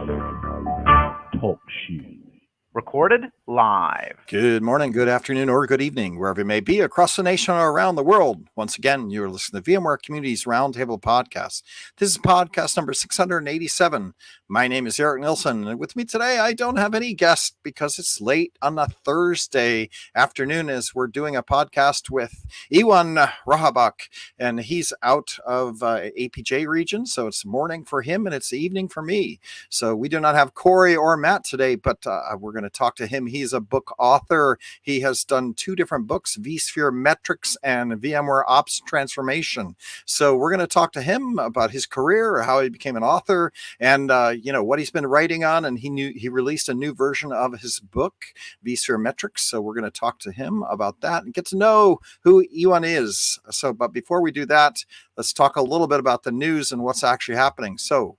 Talk shoes. Recorded live. Good morning, good afternoon, or good evening, wherever you may be across the nation or around the world. Once again, you're listening to VMware Community's Roundtable Podcast. This is podcast number 687. My name is Eric Nilsson, and with me today, I don't have any guests because it's late on a Thursday afternoon as we're doing a podcast with Iwan Rahabok, and he's out of APJ region, so it's morning for him and it's evening for me. So we do not have Corey or Matt today, but we're going to talk to him. He's a book author. He has done two different books, vSphere Metrics and VMware Ops Transformation. So we're going to talk to him about his career, how he became an author, and what he's been writing on. And he released a new version of his book, vSphere Metrics. So we're going to talk to him about that and get to know who Iwan is. So, but before we do that, let's talk a little bit about the news and what's actually happening. So,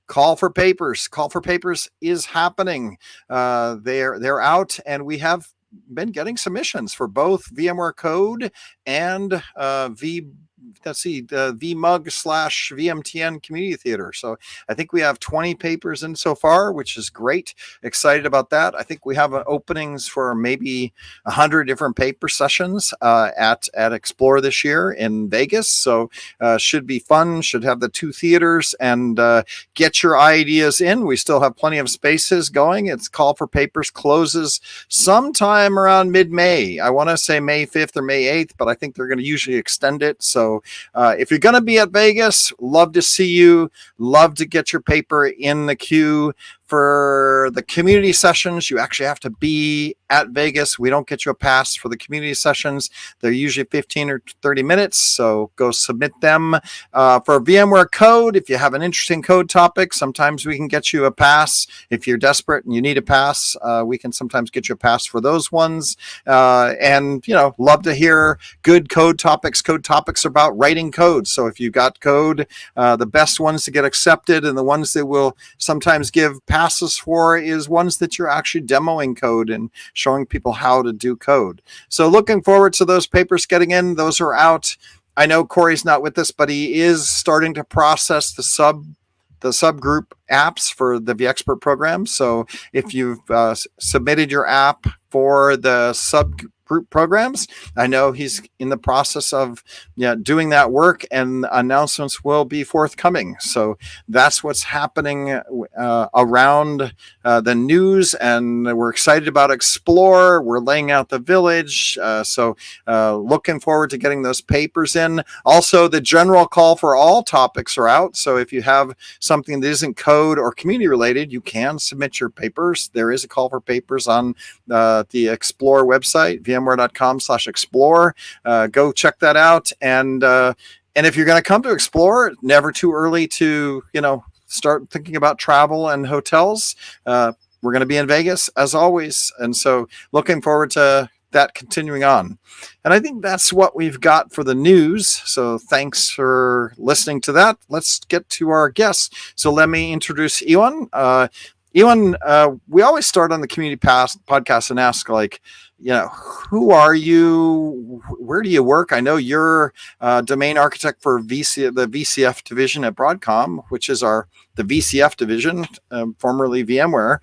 Call for Papers. Call for Papers is happening. They're out, and we have been getting submissions for both VMware Code and the VMUG / VMTN Community Theater. So I think we have 20 papers in so far, which is great. Excited about that. I think we have openings for maybe 100 different paper sessions at Explore this year in Vegas. So should be fun. Should have the two theaters and get your ideas in. We still have plenty of spaces going. It's Call for Papers closes sometime around mid-May. I want to say May 5th or May 8th, but I think they're going to usually extend it. So if you're going to be at Vegas, love to see you. Love to get your paper in the queue. For the community sessions, you actually have to be at Vegas. We don't get you a pass for the community sessions. They're usually 15 or 30 minutes, so go submit them. For VMware Code, if you have an interesting code topic, sometimes we can get you a pass. If you're desperate and you need a pass, we can sometimes get you a pass for those ones. And, love to hear good code topics. Code topics are about writing code. So if you've got code, the best ones to get accepted and the ones that will sometimes give passes for is ones that you're actually demoing code and showing people how to do code. So looking forward to those papers getting in. Those are out. I know Corey's not with us, but he is starting to process the subgroup apps for the vExpert program. So if you've submitted your app for the subgroup programs, I know he's in the process of doing that work, and announcements will be forthcoming. So that's what's happening around the news, and we're excited about Explore. We're laying out the village, so looking forward to getting those papers in. Also, the general call for all topics are out, so if you have something that isn't code or community related, you can submit your papers. There is a call for papers on the Explore website, vmware.com/explore. Go check that out. And if you're going to come to Explore, never too early to, start thinking about travel and hotels. We're going to be in Vegas as always. And so looking forward to that continuing on. And I think that's what we've got for the news. So thanks for listening to that. Let's get to our guests. So let me introduce Iwan. Iwan, we always start on the community podcast and ask, who are you? Where do you work? I know you're domain architect for the VCF division at Broadcom, which is the VCF division, formerly VMware.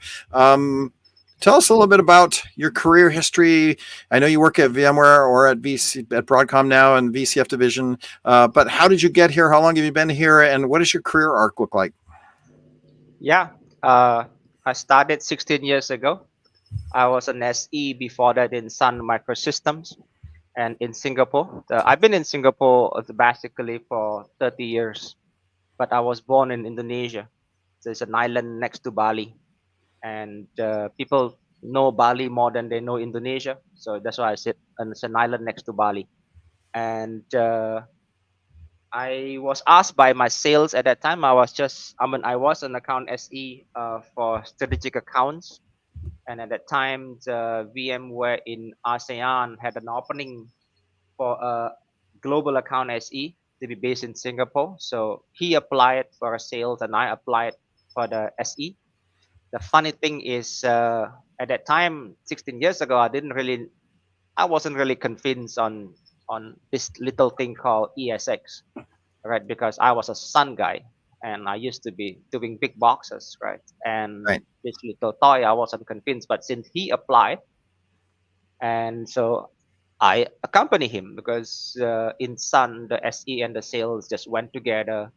Tell us a little bit about your career history. I know you work at VMware or at Broadcom now in VCF division, but how did you get here? How long have you been here? And what does your career arc look like? Yeah, I started 16 years ago. I was an SE before that in Sun Microsystems and in Singapore. I've been in Singapore basically for 30 years, but I was born in Indonesia. So it's an island next to Bali. And people know Bali more than they know Indonesia. So that's why I said it's an island next to Bali. And I was asked by my sales at that time. I was an account SE for strategic accounts. And at that time, the VMware in ASEAN had an opening for a global account SE to be based in Singapore. So he applied for a sales and I applied for the SE. The funny thing is, at that time, 16 years ago, I wasn't really convinced on this little thing called ESX, right? Because I was a Sun guy. and I used to be doing big boxes, right? And Right. this little toy, I wasn't convinced, but since he applied, and so I accompany him because in Sun the SE and the sales just went together.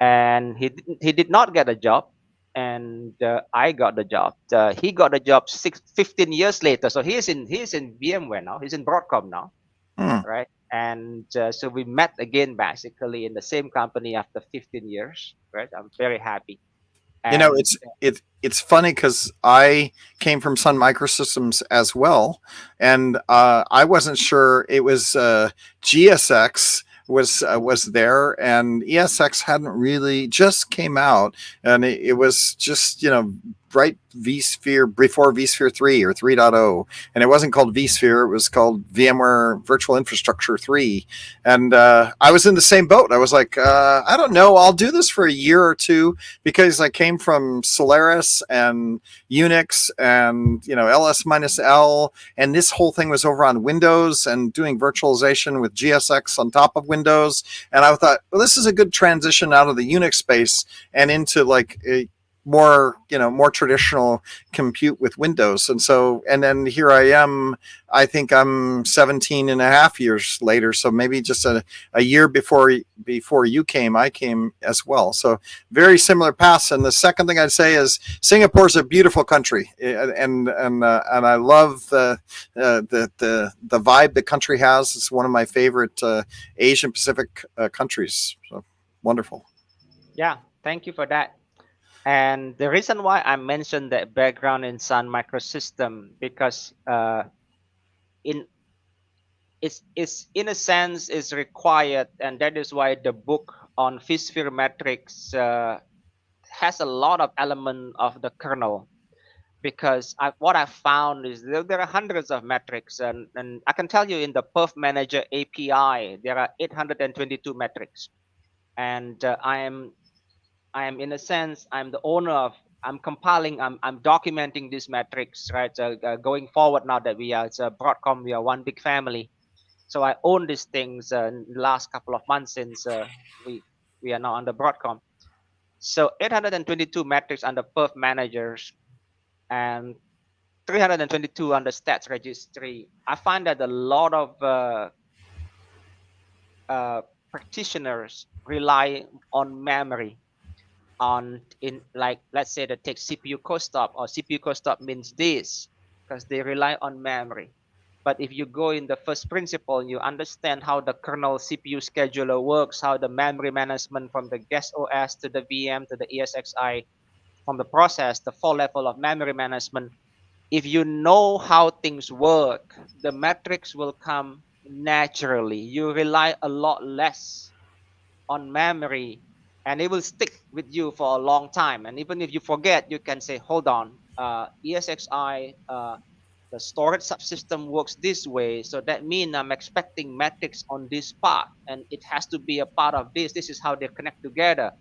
And he did not get a job, and I got the job. He got the job 15 years later. So he's in VMware now. He's in Broadcom now, Hmm. right? And so we met again basically in the same company after 15 years, right? I'm very happy. You know, And it's funny because I came from Sun Microsystems as well, and I wasn't sure it was GSX was there, and ESX hadn't really just came out, and it was just right vSphere before vSphere 3 or 3.0, and it wasn't called vSphere, it was called VMware Virtual Infrastructure 3, and I was in the same boat. I was like, I don't know, I'll do this for a year or two because I came from Solaris and Unix and LS minus L, and this whole thing was over on Windows and doing virtualization with GSX on top of Windows. And I thought, well, this is a good transition out of the Unix space and into like a more traditional compute with Windows. And then here I am, I think I'm 17 and a half years later, so maybe just a year before you came, I came as well. So very similar paths. And the second thing I'd say is Singapore's a beautiful country, and I love the vibe the country has. It's one of my favorite Asian Pacific countries. So wonderful. yeah, thank you for that. And the reason why I mentioned that background in Sun Microsystem because in it's in a sense is required, and that is why the book on vSphere metrics has a lot of element of the kernel. Because what I found is there are hundreds of metrics, and I can tell you in the Perf Manager API there are 822 metrics, and I am in a sense I'm the owner of. I'm compiling. I'm documenting these metrics, right? So going forward, now that we are it's a Broadcom, we are one big family. So I own these things in the last couple of months since we we are now under Broadcom. So 822 metrics under Perf managers and 322 under stats registry. I find that a lot of practitioners rely on memory on in like let's say that take CPU co-stop or CPU co-stop means this because they rely on memory. But if you go in the first principle, you understand how the kernel CPU scheduler works, how the memory management from the guest OS to the VM to the ESXi, from the process, the full level of memory management. If you know how things work, the metrics will come naturally. You rely a lot less on memory, and it will stick with you for a long time. And even if you forget, you can say, hold on, ESXi, the storage subsystem works this way. So that means I'm expecting metrics on this part, and it has to be a part of this. This is how they connect together.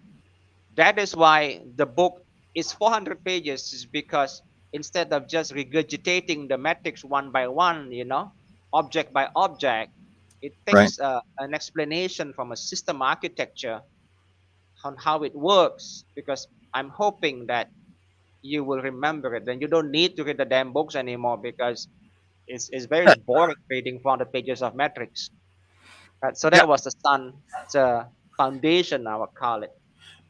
That is why the book is 400 pages, is because instead of just regurgitating the metrics one by one, object by object, it Right. takes an explanation from a system architecture on how it works, because I'm hoping that you will remember it. Then you don't need to read the damn books anymore because it's very boring reading 400 pages of metrics. Right? So Yeah. that was the Sun foundation, I would call it.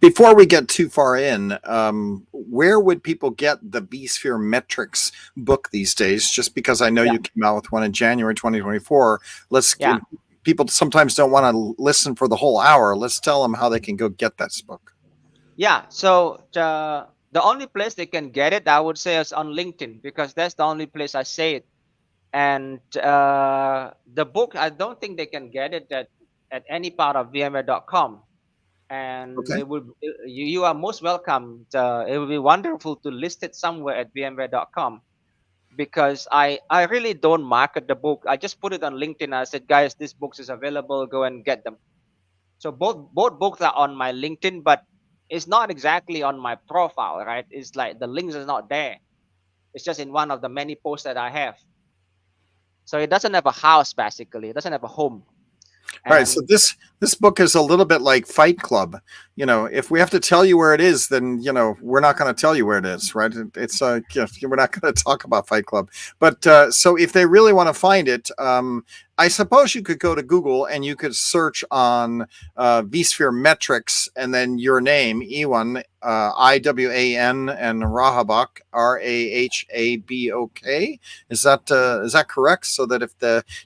Before we get too far in, where would people get the vSphere Metrics book these days? Just because I know Yeah, you came out with one in January 2024. Let's yeah. people sometimes don't want to listen for the whole hour. Let's tell them how they can go get this book. Yeah, so the only place they can get it, I would say, is on LinkedIn because that's the only place I say it. And the book, I don't think they can get it at any part of VMware.com. And Okay. it would you are most welcome. It would be wonderful to list it somewhere at VMware.com because I really don't market the book. I just put it on LinkedIn. I said, guys, this book is available. Go and get them. So both books are on my LinkedIn, but it's not exactly on my profile, right? It's like the links is not there. It's just in one of the many posts that I have. So it doesn't have a house basically. It doesn't have a home. All right. So And this book is a little bit like Fight Club. if we have to tell you where it is, then we're not going to tell you where it is, right? It's we're not going to talk about Fight Club, but so if they really want to find it, I suppose you could go to Google and you could search on vSphere metrics and then your name, Iwan, Iwan, and Rahabok, Rahabok. Is that correct? So that if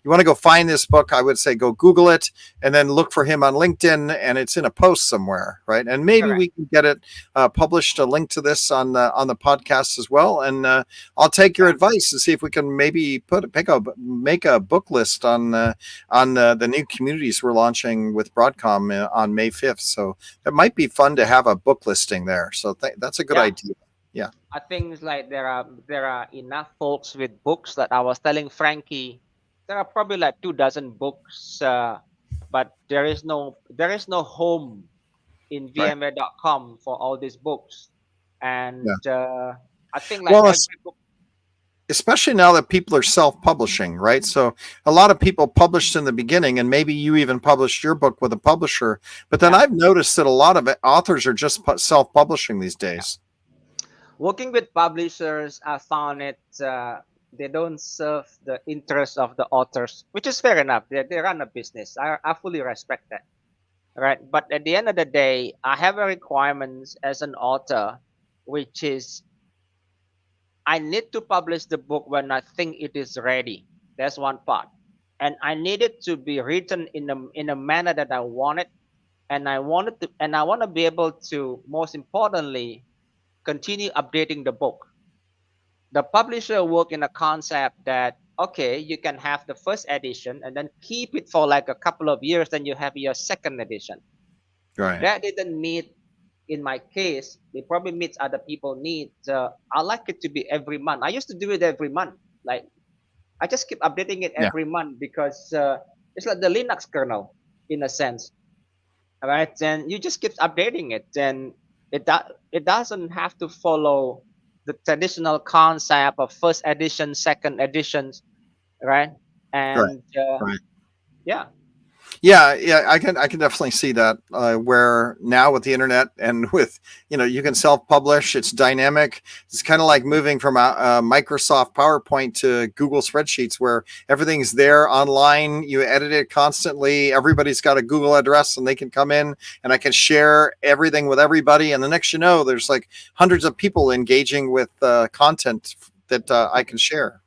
you want to go find this book, I would say go Google it and then look for him on LinkedIn, and it's in a post somewhere, right? And maybe Correct. we can get it published, a link to this on the podcast as well. And I'll take your advice and see if we can maybe make a book list on the new communities we're launching with Broadcom on May 5th. So it might be fun to have a book listing there. So that's a good idea. Yeah. I think it's like there are enough folks with books that I was telling Frankie. There are probably like 24 books, but there is no home in Right. VMware.com for all these books, and I think like Well, every book. especially now that people are self-publishing, right? So a lot of people published in the beginning, and maybe you even published your book with a publisher. But then Yeah. I've noticed that a lot of authors are just self-publishing these days. Working with publishers, I found it they don't serve the interest of the authors, which is fair enough. They run a business. I fully respect that, right? But at the end of the day, I have a requirements as an author, which is I need to publish the book when I think it is ready. That's one part, and I need it to be written in a manner that I want it, and I want to be able to, most importantly, continue updating the book. The publisher work in a concept that okay, you can have the first edition and then keep it for like a couple of years, then you have your second edition. Right. That didn't meet in my case. It probably meets other people needs. I like it to be every month. I used to do it every month. Like I just keep updating it Yeah. every month because it's like the Linux kernel in a sense, right? And you just keep updating it, and it doesn't have to follow the traditional concept of first edition, second editions, right? Right. And Right. yeah, Yeah, I can definitely see that where now with the internet and with you can self-publish. It's dynamic. It's kind of like moving from a Microsoft PowerPoint to Google Spreadsheets, where everything's there online. You edit it constantly. Everybody's got a Google address, and they can come in, and I can share everything with everybody. And the next there's like hundreds of people engaging with content that I can share.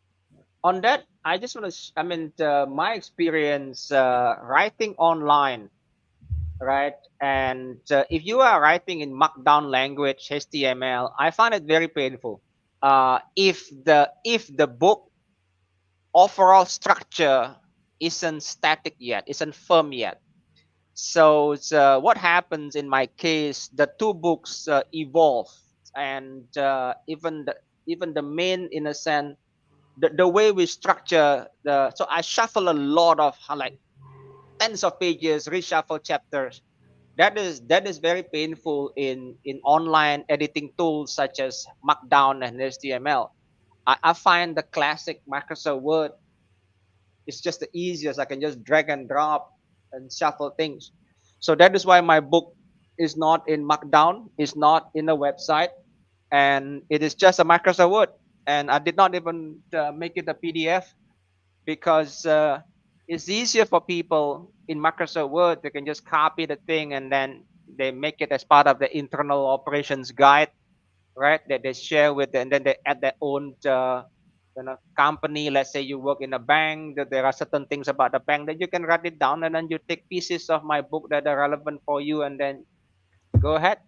on that, I just want to. I mean, my experience writing online, right? And if you are writing in Markdown language, HTML, I find it very painful. If the book overall structure isn't static yet, isn't firm yet. So what happens in my case, the two books evolve, and even the main, in a sense, the way we structure the. So I shuffle a lot of like tens of pages, reshuffle chapters. That is very painful in online editing tools such as Markdown and HTML. I find the classic Microsoft Word is just the easiest. I can just drag and drop and shuffle things. So that is why my book is not in Markdown, is not in a website, and it is just a Microsoft Word. And I did not even make it a PDF because it's easier for people in Microsoft Word. They can just copy the thing and then they make it as part of the internal operations guide, right? That they share with, and then they add their own company. Let's say you work in a bank, that there are certain things about the bank that you can write it down, and then you take pieces of my book that are relevant for you, and then go ahead.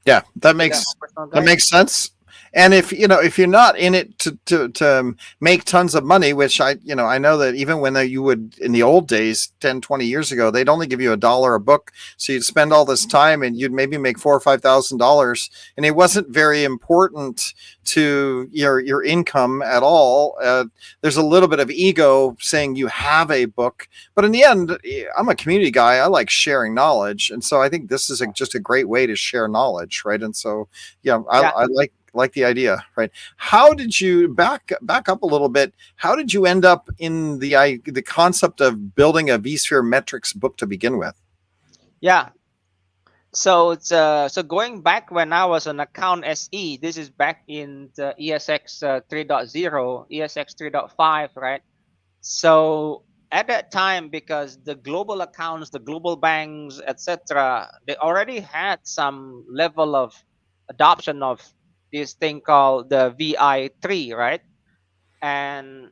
Yeah, that Make it makes a personal that guide. makes sense. And if you're not in it to make tons of money, which I know that even when you would in the old days 10, 20 years ago, they'd only give you $1 a book, so you'd spend all this time and you'd maybe make $4,000 or $5,000, and it wasn't very important to your income at all. There's a little bit of ego saying you have a book, but in the end, I'm a community guy. I like sharing knowledge, and so I think this is just a great way to share knowledge, right? And so Yeah. I like the idea, right? How did you back up a little bit? How did you end up in the concept of building a vSphere metrics book to begin with? Yeah. So going back when I was on account SE, this is back in the ESX 3.0, ESX 3.5, right? So at that time, because the global accounts, the global banks, etc., they already had some level of adoption of this thing called the VI3, right? And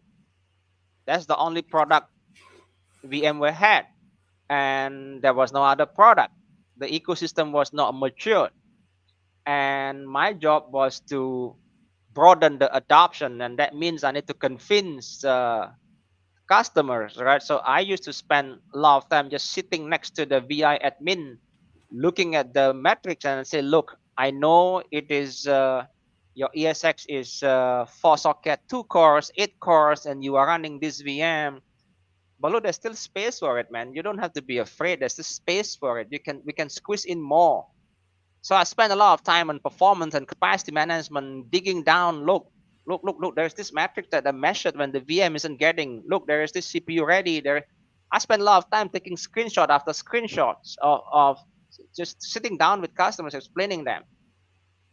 that's the only product VMware had, and there was no other product. The ecosystem was not mature, and my job was to broaden the adoption, and that means I need to convince customers, right? So I used to spend a lot of time just sitting next to the VI admin, looking at the metrics and say, look, I know it is your ESX is 4 socket, 2 cores, 8 cores, and you are running this VM. But look, there's still space for it, man. You don't have to be afraid. There's still space for it. We can squeeze in more. So I spent a lot of time on performance and capacity management, digging down. Look. There's this metric that I measured when the VM isn't getting. Look, there is this CPU ready. There, I spent a lot of time taking screenshot after screenshots of just sitting down with customers, explaining them,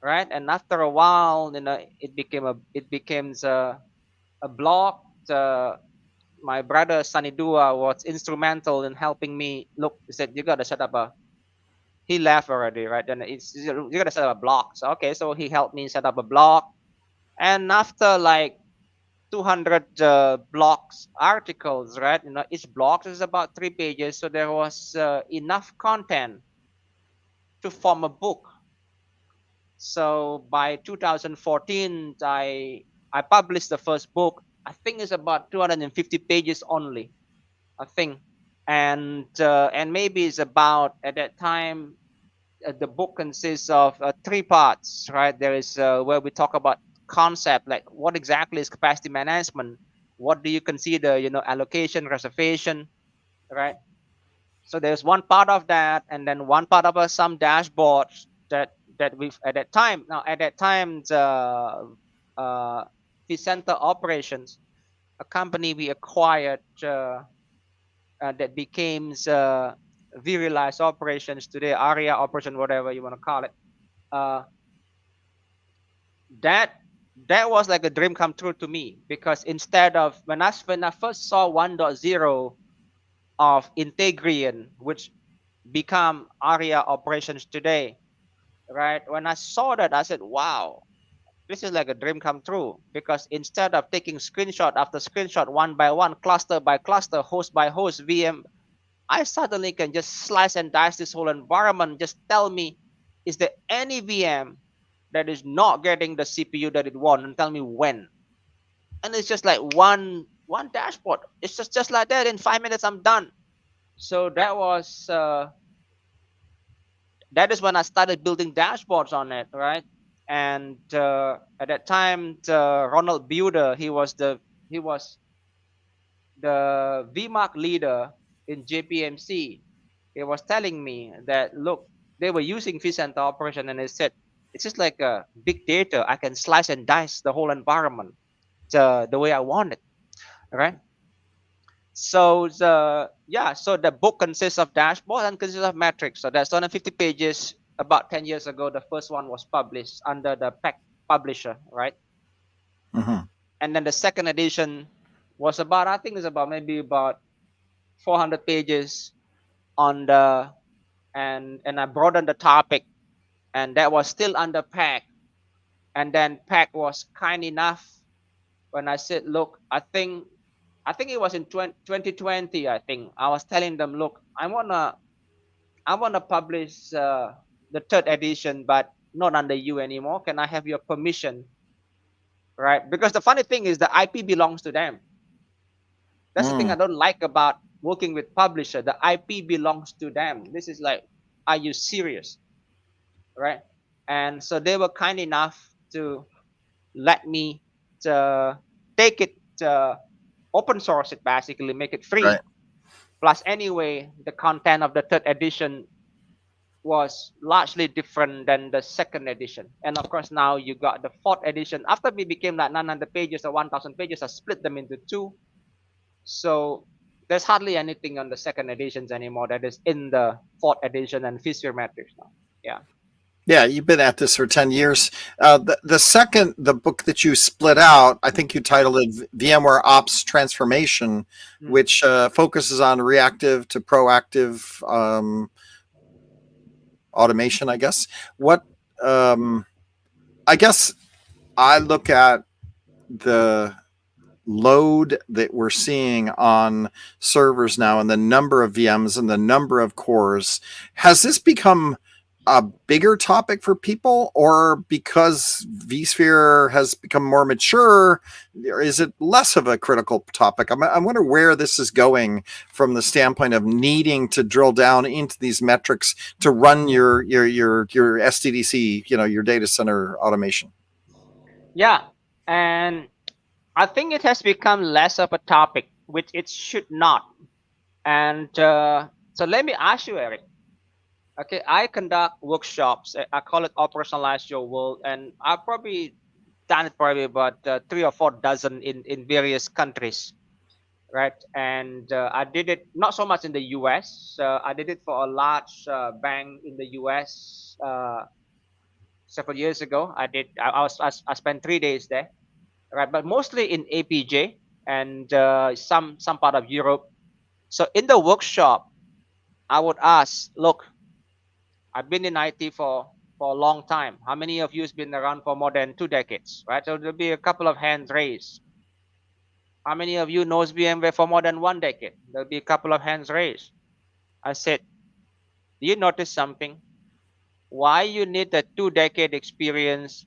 right? And after a while, it becomes a blog. Uh, my brother Sunny Dua was instrumental in helping me. Look, he said you gotta set up a he left already, right? Then it's you gotta set up a blog. So okay, so he helped me set up a blog, and after like 200 blogs articles, right? Each blog is about 3 pages, so there was enough content to form a book. So by 2014, I published the first book. I think it's about 250 pages only. I think, and maybe it's about at that time the book consists of 3 parts, right? There is where we talk about concept, like what exactly is capacity management, what do you consider, allocation, reservation, right? So there's one part of that, and then one part of some dashboards that we've at that time. Now at that time, uh, the center operations, a company we acquired that became vRealize operations today, area operation, whatever you want to call it. Uh, that that was like a dream come true to me, because instead of when I first saw 1.0 of Integrian, which become area operations today, right? When I saw that, I said, wow, this is like a dream come true, because instead of taking screenshot after screenshot, one by one, cluster by cluster, host by host, VM, I suddenly can just slice and dice this whole environment. Just tell me, is there any VM that is not getting the CPU that it wants, and tell me when. And it's just like one dashboard. It's just like that. In 5 minutes, I'm done. So that is when I started building dashboards on it, right? And at that time, Ronald Buder, he was the VMARK leader in JPMC. He was telling me that look, they were using vCenter operation, and they said it's just like a big data. I can slice and dice the whole environment the way I want it, right? So so the book consists of dashboard and consists of metrics. So that's 250 pages. About 10 years ago, the first one was published under the PEC publisher, right? Mm-hmm. And then the second edition was about, I think it's about maybe about 400 pages on the and I broadened the topic, and that was still under PEC. And then PEC was kind enough when I said, look, I think it was in 2020. I think I was telling them, look, I wanna publish the third edition, but not under you anymore. Can I have your permission, right? Because the funny thing is the IP belongs to them. That's the thing I don't like about working with publisher. The IP belongs to them. This is like, are you serious, right? And so they were kind enough to let me to take it, open source it, basically make it Right. free. Plus, anyway, the content of the third edition was largely different than the second edition. And of course, now you got the fourth edition. After we became like 900 pages or 1,000 pages, I split them into two. So There's hardly anything on the second editions anymore that is in the fourth edition and Fisher Matrix now. Yeah. Yeah, you've been at this for 10 years. The second, the book that you split out, I think you titled it VMware Ops Transformation, Hmm. which focuses on reactive to proactive automation, I guess. What, um, I guess I look at the load that we're seeing on servers now and the number of VMs and the number of cores. Has this become a bigger topic for people, or because vSphere has become more mature, is it less of a critical topic? I wonder where this is going from the standpoint of needing to drill down into these metrics to run your SDDC, your data center automation. Yeah. And I think it has become less of a topic, which it should not. And so let me ask you, Eric. Okay, I conduct workshops. I call it operationalize your world, and I've probably done it probably about 3 or 4 dozen in various countries, right? And I did it not so much in the U.S. I did it for a large bank in the U.S. Several years ago. I spent 3 days there, right? But mostly in APJ and some part of Europe. So in the workshop, I would ask, look, I've been in IT for a long time. How many of you has been around for more than 2 decades, right? So there'll be a couple of hands raised. How many of you knows VMware for more than 1 decade? There'll be a couple of hands raised. I said, do you notice something? Why you need a 2 decade experience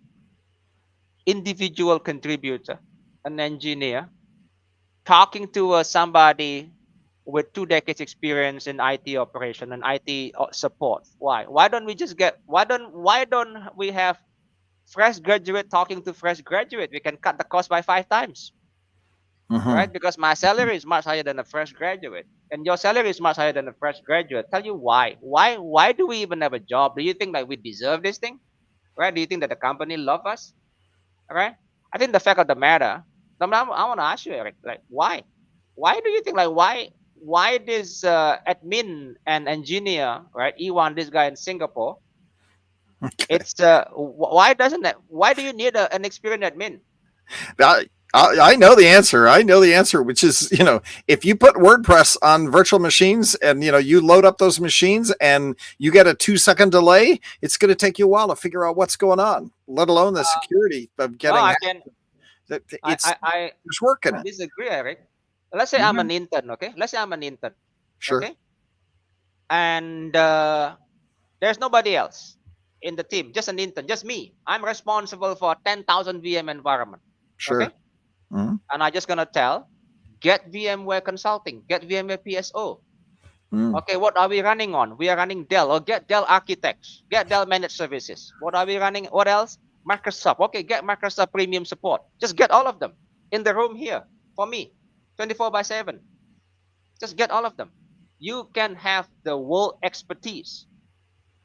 individual contributor, an engineer, talking to somebody with 2 decades experience in IT operation and IT support? Why? Why don't we have fresh graduate talking to fresh graduate? We can cut the cost by 5 times, Mm-hmm. right? Because my salary is much higher than a fresh graduate, and your salary is much higher than a fresh graduate. Tell you why? Why do we even have a job? Do you think that we deserve this thing, right? Do you think that the company love us, right? I think the fact of the matter, I want to ask you, Eric, like why? Why do you think like why this admin and engineer, right? Iwan, this guy in Singapore, it's why do you need an experienced admin? I know the answer. I know the answer, which is, if you put WordPress on virtual machines and, you load up those machines and you get a 2-second delay, it's going to take you a while to figure out what's going on, let alone the security of Well, getting I can that. I I I, There's work in I it. disagree, Eric. Let's say I'm Mhm. an intern, okay? Let's say I'm an intern, Sure. okay? And there's nobody else in the team, just an intern, just me. I'm responsible for 10,000 VM environment, okay? Sure. Hmm. And I just gonna tell, get VMware Consulting, get VMware PSO. Hmm. Okay, what are we running on? We are running Dell, or get Dell Architects, get Dell Managed Services. What are we running? What else? Microsoft. Okay, get Microsoft Premium Support. Just get all of them in the room here for me, 24 by 7. Just get all of them. You can have the world expertise.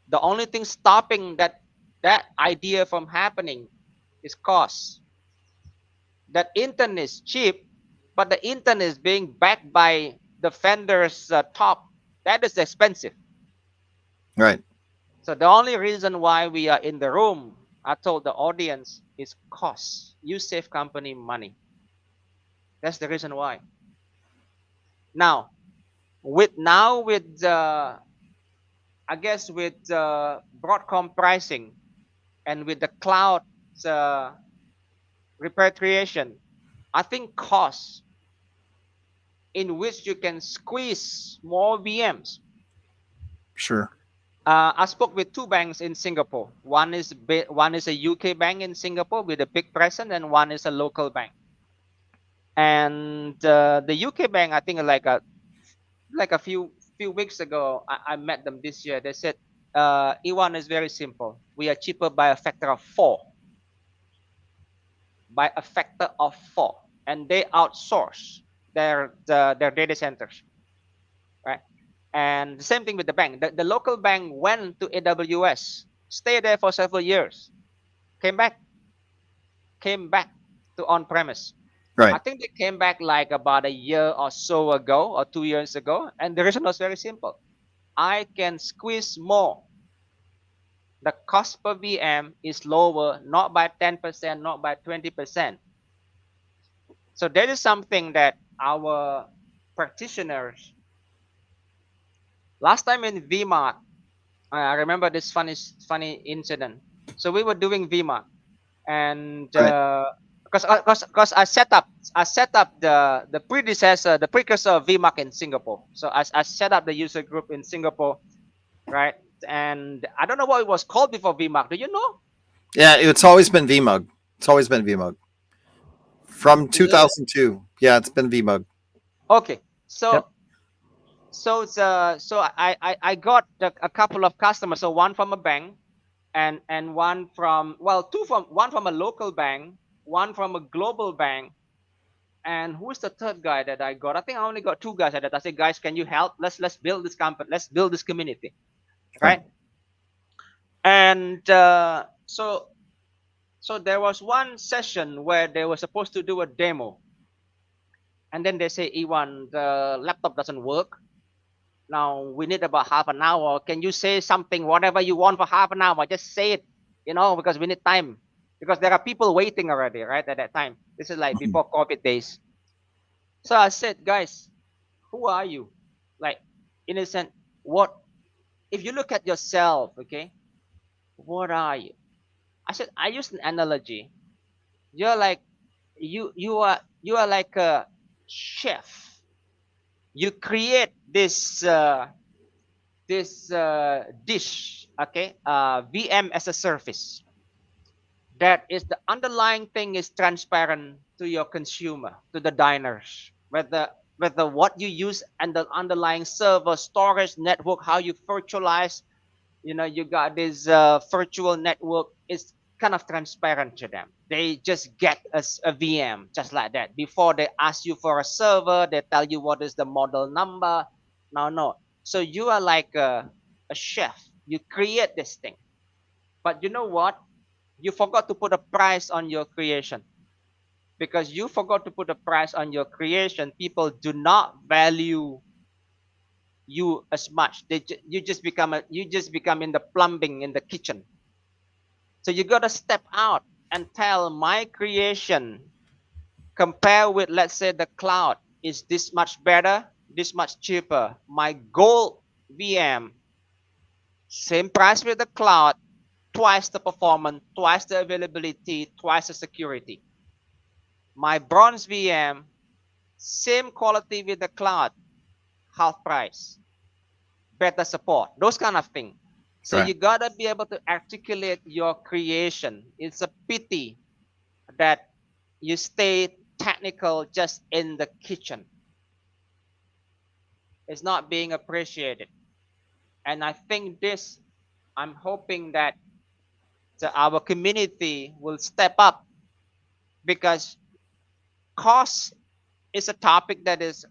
The only thing stopping that idea from happening is cost. That intern is cheap, but the intern is being backed by the vendor's top. That is expensive. Right. So the only reason why we are in the room, I told the audience, is cost. You save company money. That's the reason why. Now, with I guess with Broadcom pricing and with the cloud uh, repatriation, I think costs in which you can squeeze more VMs. Sure. I spoke with 2 banks in Singapore. One is a UK bank in Singapore with a big presence, and one is a local bank. And the UK bank, I think, like a few weeks ago, I met them this year. They said, Iwan is very simple. We are cheaper by a factor of 4, and they outsource their data centers, right? And the same thing with the bank. The local bank went to AWS, stayed there for several years, came back, came back to on-premise. I Right. think they came back like about a year or so ago or 2 years ago, and the reason was very simple. I can squeeze more. The cost per VM is lower, not by 10%, not by 20%. So that is something that our practitioners last time in VMart, I remember this funny incident. So we were doing VMart, and Right. because I set up the predecessor, the precursor of VMAC in Singapore. So I set up the user group in Singapore, right? And I don't know what it was called before VMAC. Do you know? Yeah, it's always been VMUG. It's always been VMUG from L- 2002. Yeah, it's been VMUG. Okay, Yep. so I got a couple of customers. So one from a bank, and one from, well, two from, one from a local bank, one from a global bank. And who's the third guy that I got? I think I only got two guys at that. I said, guys, can you help? Let's build this company. Let's build this community, Right. right? And so there was one session where they were supposed to do a demo, and then they say, Iwan, the laptop doesn't work. Now we need about half an hour. Can you say something, whatever you want for half an hour? Just say it, because we need time. Because there are people waiting already, right? At that time. This is like Mhm. before COVID days. So I said, guys, who are you? Like, innocent, what, if you look at yourself, okay, what are you? I said, I used an analogy. You're like, you are like a chef. You create this dish, okay, VM as a service. That is, the underlying thing is transparent to your consumer, to the diners, whether what you use and the underlying server, storage, network, how you virtualize, you got this virtual network, is kind of transparent to them. They just get a VM just like that. Before they ask you for a server, they tell you what is the model number. No. So you are like a chef. You create this thing, but you know what, you forgot to put a price on your creation. Because you forgot to put a price on your creation, people do not value you as much. You just become in the plumbing in the kitchen. So you got to step out and tell, my creation compare with, let's say, the cloud is this much better, this much cheaper. My gold VM, same price with the cloud, twice the performance, twice the availability, twice the security. My bronze VM, same quality with the cloud, half price, better support, those kind of things. So Right. you gotta be able to articulate your creation. It's a pity that you stay technical just in the kitchen. It's not being appreciated. And I think this, I'm hoping that our community will step up, because cost is a topic that is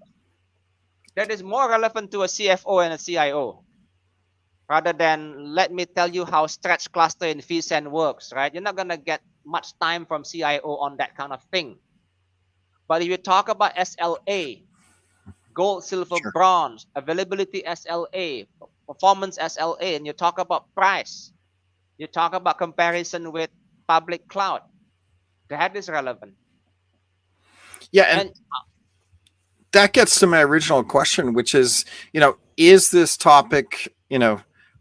more relevant to a CFO and a CIO, rather than, let me tell you how stretch cluster in vSAN works, right? You're not gonna get much time from CIO on that kind of thing. But if you talk about SLA, gold, silver, Sure. bronze, availability SLA, performance SLA, and you talk about price, you talk about comparison with public cloud, that is relevant. Yeah, and And that gets to my original question, which is, is this topic,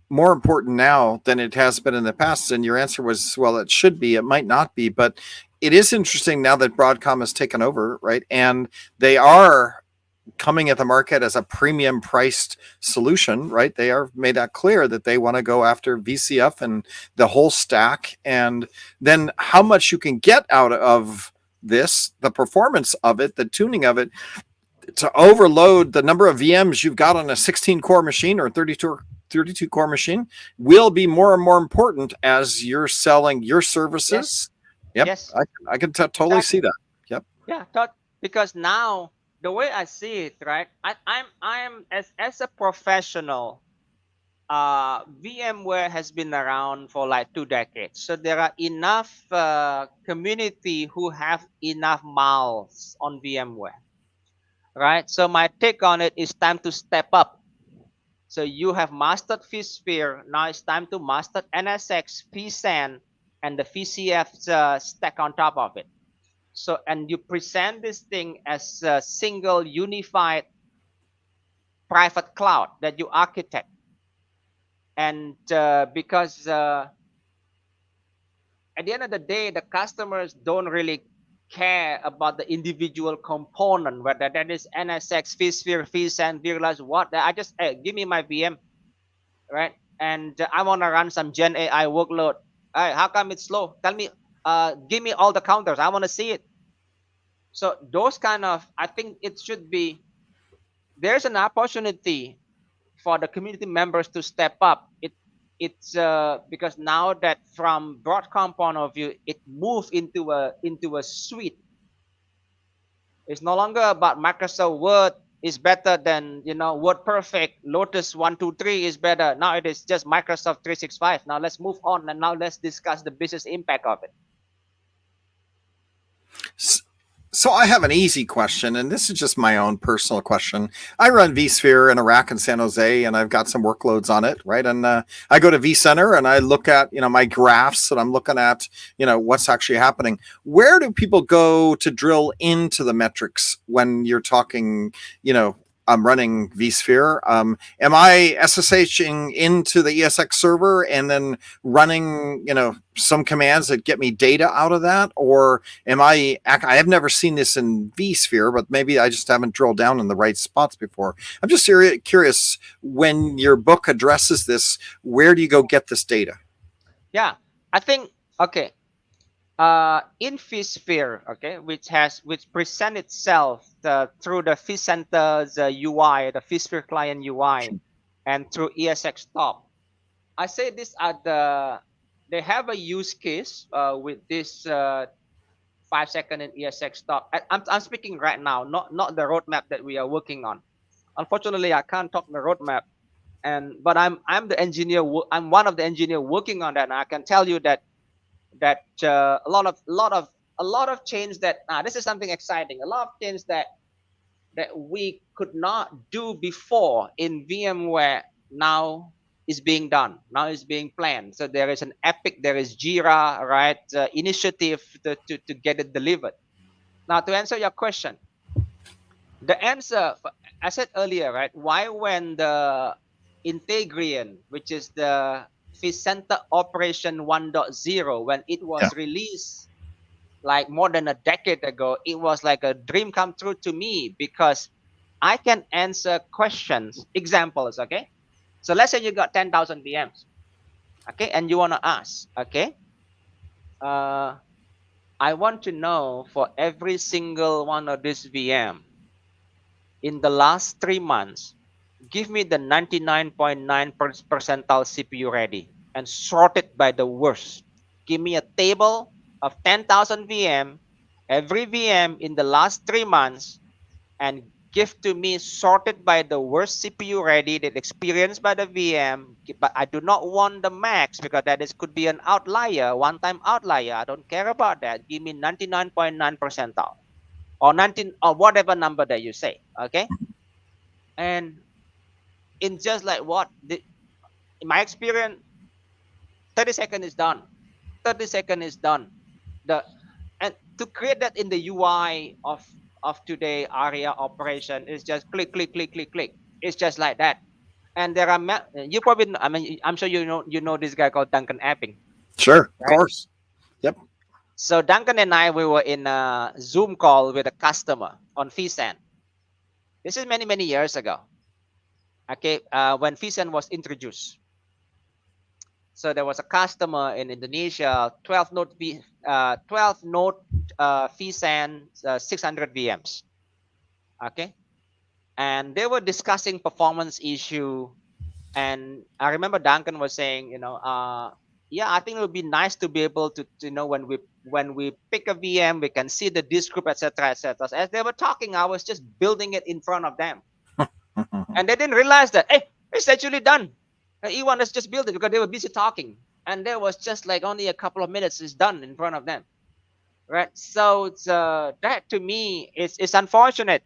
more important now than it has been in the past? And your answer was, well, it should be. It might not be, but it is interesting now that Broadcom has taken over, right? And they are coming at the market as a premium priced solution, right? They are made that clear that they want to go after VCF and the whole stack. And then how much you can get out of this, the performance of it, the tuning of it, to overload the number of VMs you've got on a 16 core machine or 32 core machine will be more and more important as you're selling your yes, services. Yep. yes, I can totally see exactly. that. Yep. Yeah, because now the way I see it, right? I'm as a professional, VMware has been around for like 2 decades, so there are enough community who have enough mouths on VMware, right? So my take on it is time to step up. So you have mastered vSphere. Now it's time to master NSX, vSAN, and the VCF stack on top of it. So, and you present this thing as a single unified private cloud that you architect. And because at the end of the day, the customers don't really care about the individual component, whether that is NSX, vSphere, vSAN, vRealize, what. I just, hey, give me my VM, right? And I want to run some Gen AI workload. Hey, how come it's slow? Tell me, give me all the counters. I want to see it. So those kind of, I think it should be, there's an opportunity for the community members to step up. It's because now that from Broadcom point of view, it moved into a suite. It's no longer about Microsoft Word is better than Word Perfect. Lotus 123 is better. Now it is just Microsoft 365. Now let's move on and now let's discuss the business impact of it. So I have an easy question, and this is just my own personal question. I run vSphere in Iraq and San Jose, and I've got some workloads on it, right? And I go to vCenter and I look at my graphs, and I'm looking at what's actually happening. Where do people go to drill into the metrics when you're talking, I'm running vSphere? Am I SSHing into the ESX server and then running, some commands that get me data out of that? Or I have never seen this in vSphere, but maybe I just haven't drilled down in the right spots before. I'm just curious, when your book addresses this, where do you go get this data? Yeah, I think, okay. In vSphere, okay, which present itself through the vCenter's UI, the vSphere client UI, and through ESX Top. I say this they have a use case with this 5-second in ESX Top. I'm speaking right now, not the roadmap that we are working on. Unfortunately, I can't talk the roadmap, but I'm the engineer. I'm one of the engineer working on that, and I can tell you that a lot of change that this is something exciting. A lot of things that we could not do before in VMware now is being done. Now is being planned. So there is an Epic, there is Jira, right? Initiative to get it delivered. Now to answer your question, the answer I said earlier, right? Why when the Integrian, which is the vCenter Operation 1.0, when it was released like more than a decade ago, it was like a dream come true to me because I can answer questions, examples, okay? So let's say you got 10,000 VMs, okay? And you want to ask, okay? I want to know for every single one of this VM, in the last 3 months, give me the 99.9 percentile CPU ready and sort it by the worst. Give me a table of 10,000 VM, every VM in the last 3 months, and give to me sorted by the worst CPU ready that experienced by the VM. But I do not want the max because could be an outlier, one-time outlier. I don't care about that. Give me 99.9 percentile or 19 or whatever number that you say, okay? And in just like in my experience, 30 seconds is done. 30 seconds is done. And to create that in the UI of today ARIA operation is just click, click, click, click, click. It's just like that. And there are you probably, I mean, I'm sure you know this guy called Duncan Epping. Sure, right? Of course. Yep. So Duncan and I, we were in a Zoom call with a customer on vSAN. This is many years ago. Okay, when vSAN was introduced. So there was a customer in Indonesia, 12 node vSAN, 600 VMs. Okay, and they were discussing performance issue, and I remember Duncan was saying, yeah, I think it would be nice to be able to when we pick a VM, we can see the disk group, etc., etc. As they were talking, I was just building it in front of them, and they didn't realize that, hey, it's actually done. Iwan, let's just build it, because they were busy talking, and there was just like only a couple of minutes is done in front of them, right? So it's, that to me is unfortunate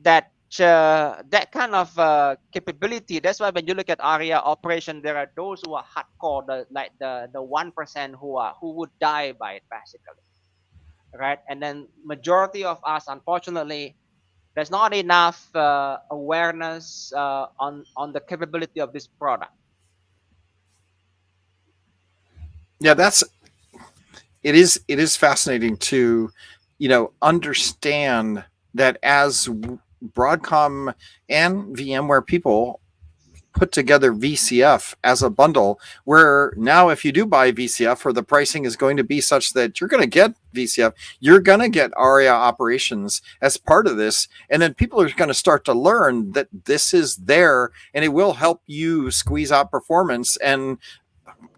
that that kind of capability. That's why when you look at area operation, there are those who are hardcore, the 1% who would die by it basically, right? And then majority of us, unfortunately, there's not enough awareness on the capability of this product. Yeah, it is fascinating to, understand that as Broadcom and VMware people put together VCF as a bundle, where now if you do buy VCF, or the pricing is going to be such that you're going to get VCF, you're going to get ARIA operations as part of this, and then people are going to start to learn that this is there, and it will help you squeeze out performance and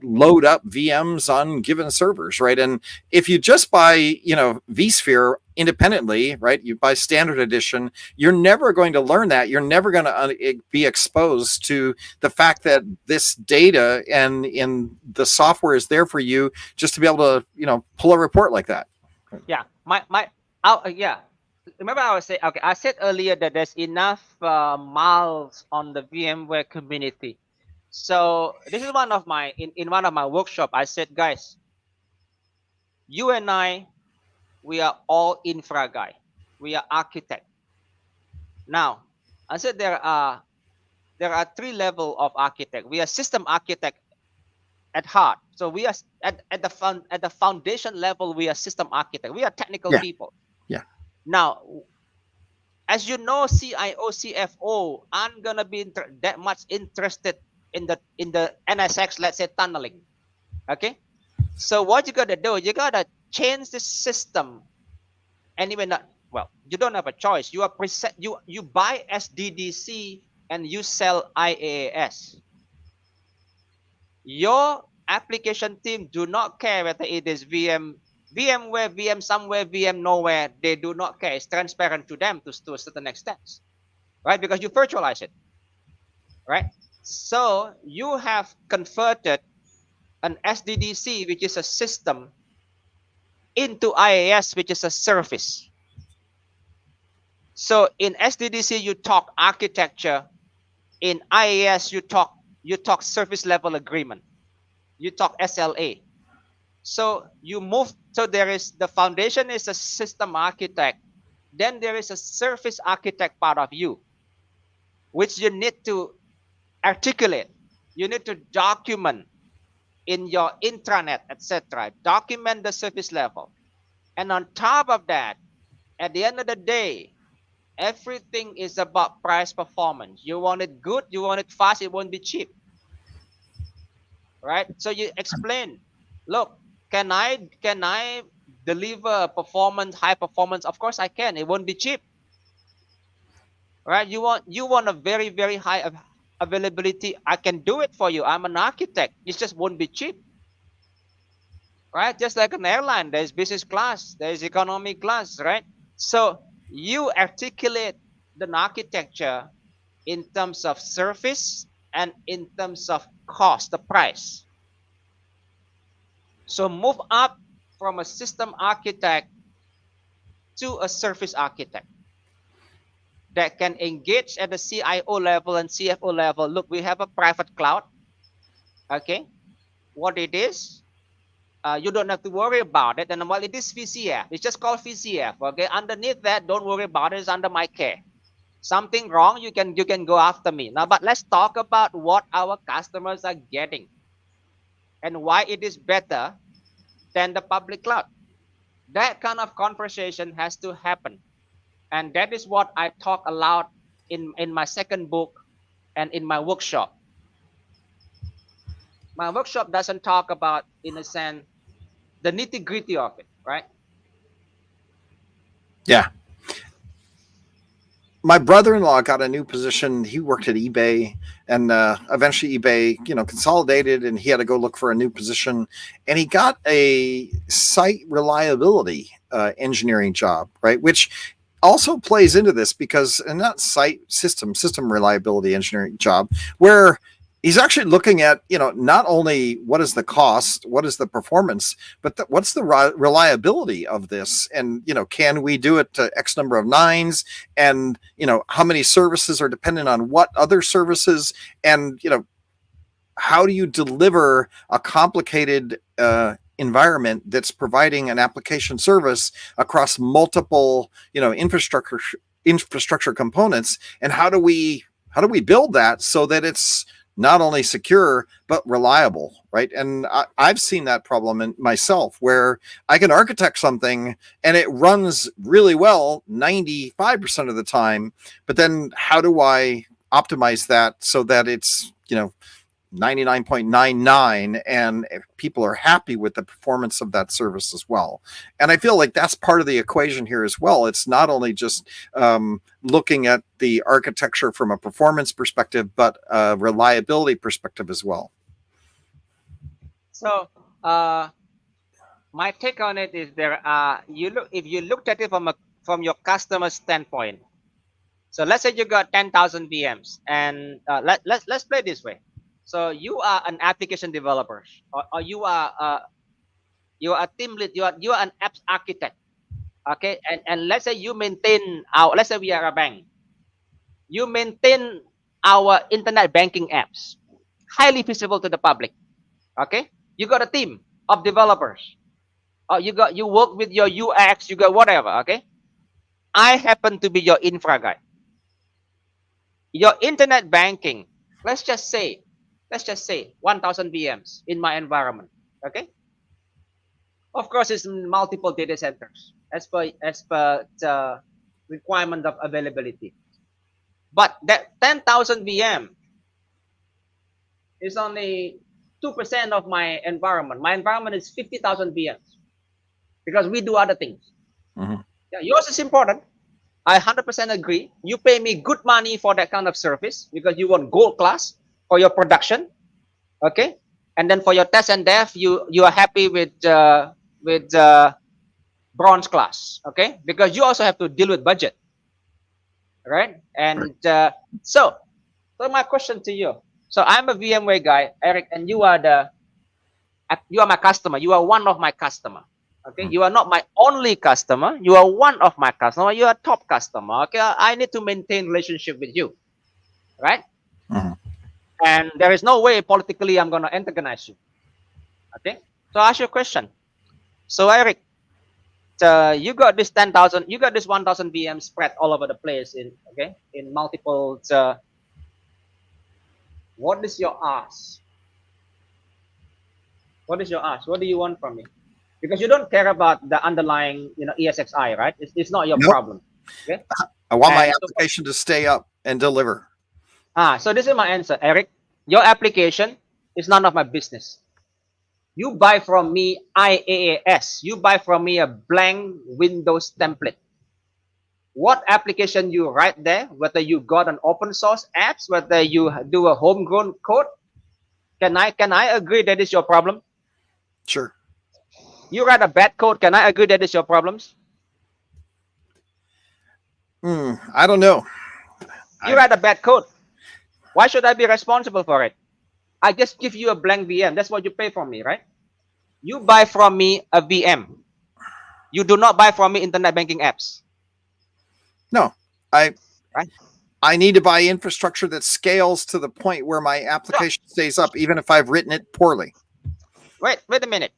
load up VMs on given servers, right? And if you just buy, vSphere independently, right, you buy standard edition, you're never going to learn that. You're never going to be exposed to the fact that this data and in the software is there for you just to be able to, pull a report like that. Yeah, yeah. Remember, I was saying, okay, I said earlier that there's enough miles on the VMware community. So this is one of my in one of my workshop. I said, guys, you and I, we are all infra guy. We are architect. Now, I said there are 3 level of architect. We are system architect at heart. So we are at the foundation level. We are system architect. We are technical people. Yeah. Now, as you know, CIO, CFO aren't gonna be that much interested in the NSX, let's say, tunneling. Okay, so what you gotta do, you gotta change the system. And even not, well, you don't have a choice. You are you buy SDDC and you sell IaaS. Your application team do not care whether it is VMware, VM somewhere, VM nowhere. They do not care. It's transparent to them to a certain extent, right? Because you virtualize it, right? So you have converted an SDDC, which is a system, into IaaS, which is a service. So in SDDC, you talk architecture. In IaaS, you talk service level agreement. You talk SLA. So you move. So there is the foundation is a system architect. Then there is a service architect part of you, which you need to articulate. You need to document in your intranet, etc. Document the service level. And on top of that, at the end of the day, everything is about price performance. You want it good, you want it fast, it won't be cheap. Right? So you explain, look, can I deliver performance, high performance? Of course I can. It won't be cheap. Right? You want a very, very high availability. I can do it for you. I'm an architect. It just won't be cheap. Right? Just like an airline, there's business class, there's economy class, right? So you articulate the architecture in terms of service and in terms of cost, the price. So move up from a system architect to a service architect that can engage at the CIO level and CFO level. Look, we have a private cloud. Okay, what it is, you don't have to worry about it. And well, it is VCF. It's just called VCF. Okay, underneath that, don't worry about it. It's under my care. Something wrong, you can go after me. Now, but let's talk about what our customers are getting and why it is better than the public cloud. That kind of conversation has to happen. And that is what I talk aloud in my second book and in my workshop. My workshop doesn't talk about, in a sense, the nitty-gritty of it, right? Yeah. My brother-in-law got a new position. He worked at eBay, and eventually eBay, consolidated, and he had to go look for a new position. And he got a site reliability engineering job, right? Which also plays into this, because in that site system reliability engineering job, where He's actually looking at, not only what is the cost, what is the performance, but what's the reliability of this? And, can we do it to X number of nines? And, how many services are dependent on what other services? And, how do you deliver a complicated environment that's providing an application service across multiple, infrastructure components? And how do we build that so that it's not only secure but reliable, right? And I've seen that problem in myself, where I can architect something and it runs really well 95% of the time, but then how do I optimize that so that it's 99.99 and people are happy with the performance of that service as well? And I feel like that's part of the equation here as well. It's not only just looking at the architecture from a performance perspective, but a reliability perspective as well. So my take on it is if you looked at it from your customer standpoint. So let's say you got 10,000 VMs, and let's play this way. So you are an application developer, or you are a team lead. You are an apps architect. Okay, and let's say you maintain let's say we are a bank. You maintain our internet banking apps, highly visible to the public. Okay, you got a team of developers. You work with your UX. You got whatever. Okay, I happen to be your infra guy. Your internet banking. Let's just say 1,000 VMs in my environment. Okay. Of course, it's multiple data centers as per the requirement of availability. But that 10,000 VM is only 2% of my environment. My environment is 50,000 VMs because we do other things. Mm-hmm. Yeah, yours is important. I 100% agree. You pay me good money for that kind of service because you want gold class for your production, okay? And then for your test and dev, you are happy with bronze class, okay? Because you also have to deal with budget, right? And so my question to you. So I'm a VMware guy, Eric, and you are my customer. You are one of my customer. Okay, you are not my only customer. You are one of my customer. You are a top customer. Okay, I need to maintain relationship with you, right? Mm-hmm. And there is no way politically I'm gonna antagonize you. Okay, so I ask you a question. So Eric, you got this 10,000, you got this 1,000 VM spread all over the place in multiple. What is your ask? What is your ask? What do you want from me? Because you don't care about the underlying, ESXi, right? It's not your problem. Okay. I want my application to stay up and deliver. So this is my answer, Eric. Your application is none of my business. You buy from me IaaS. You buy from me a blank Windows template. What application you write there, whether you got an open source apps, whether you do a homegrown code, can I agree that is your problem? Sure. You write a bad code, can I agree that is your problems? I don't know. You write a bad code. Why should I be responsible for it? I just give you a blank VM. That's what you pay from me, right? You buy from me a VM. You do not buy from me internet banking apps. No, I need to buy infrastructure that scales to the point where my application stays up, even if I've written it poorly. Wait a minute.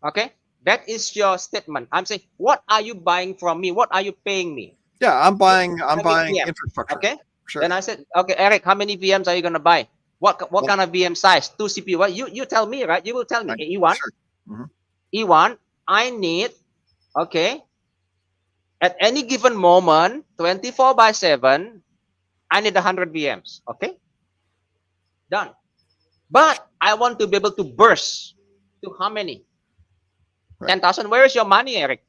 Okay, that is your statement. I'm saying, what are you buying from me? What are you paying me? Yeah, I'm buying infrastructure. Okay, sure. Then I said, okay, Eric, how many VMs are you gonna buy? What kind of VM size? 2 CPU? What you tell me, right? You will tell me. Hey, Iwan, sure. Mm-hmm. Iwan, I need, okay, at any given moment, 24/7, I need 100 VMs. Okay, done. But I want to be able to burst to how many? Right. 10,000. Where is your money, Eric?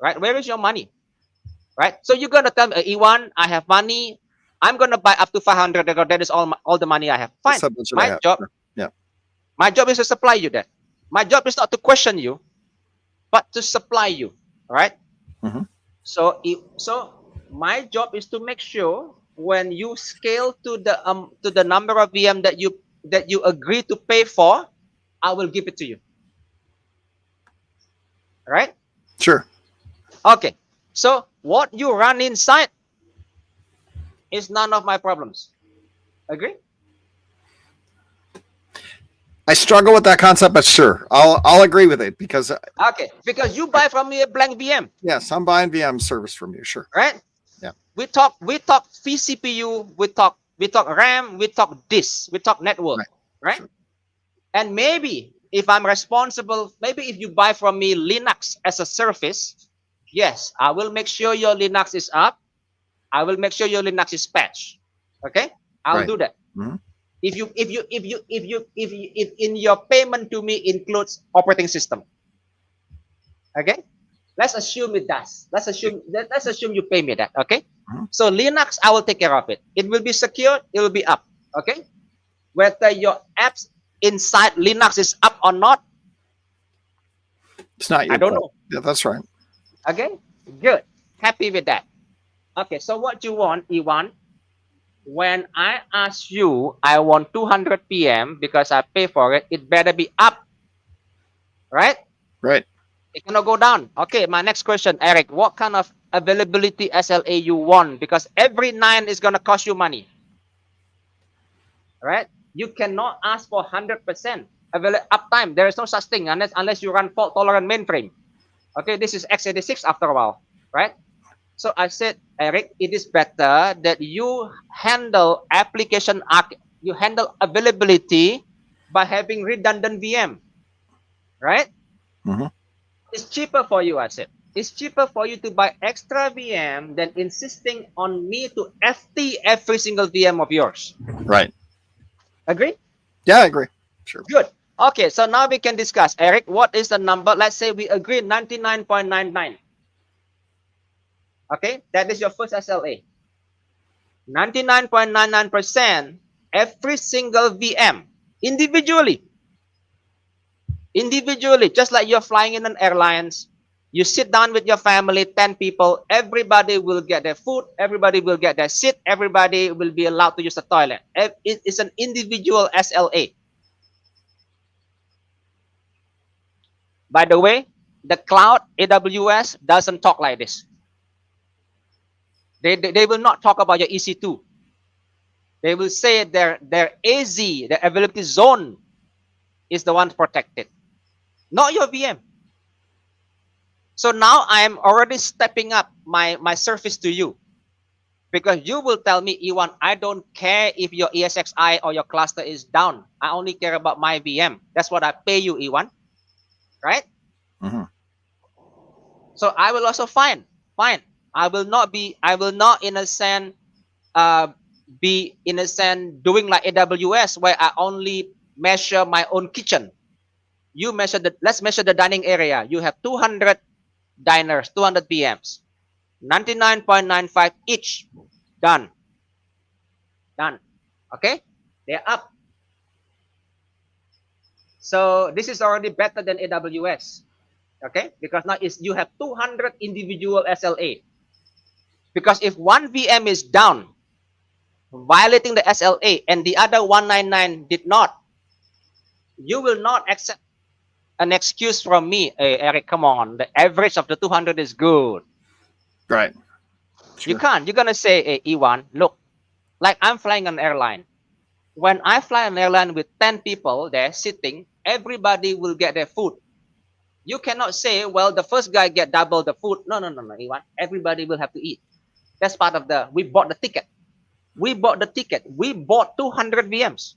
Right? Where is your money? Right? So you're gonna tell me, Iwan, I have money. I'm gonna buy up to 500 because that is all the money I have. Fine. My job. Yeah. My job is to supply you that. My job is not to question you, but to supply you. All right. Mm-hmm. So my job is to make sure when you scale to the number of VM that you that you agree to pay for, I will give it to you. Right? Sure. Okay. So what you run inside is none of my problems. Agree? I struggle with that concept, but sure, I'll agree with it because Okay, because you buy from me a blank VM, yes, I'm buying VM service from you. Sure. right? Yeah. We talk vCPU, we talk RAM, we talk disk, we talk network, right? Sure. And maybe if I'm responsible, maybe if you buy from me Linux as a service, yes, I will make sure your Linux is up. I will make sure your Linux is patched. Okay, I'll Right. do that. Mhm. If in your payment to me includes operating system. Okay, let's assume it does. Let's assume you pay me that. Okay, Mhm. so Linux, I will take care of it. It will be secure. It will be up. Okay, whether your apps inside Linux is up or not, It's not I your don't fault. know. Yeah, that's right. Okay, good. Happy with that. Okay, so what you want, Iwan? When I ask you, I want 200 PM because I pay for it, it better be up, right? Right. It cannot go down. Okay, my next question, Eric, what kind of availability SLA you want? Because every 9 is going to cost you money, right? You cannot ask for 100% uptime. There is no such thing unless you run fault tolerant mainframe. Okay, this is x86 after a while, right? So I said, Eric, it is better that you handle you handle availability by having redundant VM, right? Mhm. It's cheaper for you, I said. It's cheaper for you to buy extra VM than insisting on me to FT every single VM of yours. Right. Agree? Yeah, I agree. Sure. Good. Okay, so now we can discuss. Eric, what is the number? Let's say we agree 99.99. Okay, that is your first SLA. 99.99% every single VM individually, just like you're flying in an airlines. You sit down with your family, 10 people, everybody will get their food, everybody will get their seat, everybody will be allowed to use the toilet. It's an individual SLA. By the way, the cloud AWS doesn't talk like this. They will not talk about your EC2. They will say their AZ, the availability zone, is the one protected, not your VM. So now I'm already stepping up my service to you, because you will tell me, Iwan, I don't care if your ESXi or your cluster is down. I only care about my VM. That's what I pay you, Iwan. Right? Mhm. So I will also fine. I will not in a sense be in a sense doing like AWS where I only measure my own kitchen. Let's measure the dining area. You have 200 diners, 200 PMs, 99.95 each. Done. Okay, they're up. So this is already better than AWS. Okay, because now you have 200 individual SLA. Because if one VM is down, violating the SLA, and the other 199 did not, you will not accept an excuse from me. Hey, Eric, come on. The average of the 200 is good. Right. You Sure. can't. You're going to say, hey, Iwan, look, like I'm flying an airline. When I fly an airline with 10 people there sitting, everybody will get their food. You cannot say, well, the first guy get double the food. No, Iwan. Everybody will have to eat. That's part of we bought the ticket. We bought 200 VMs.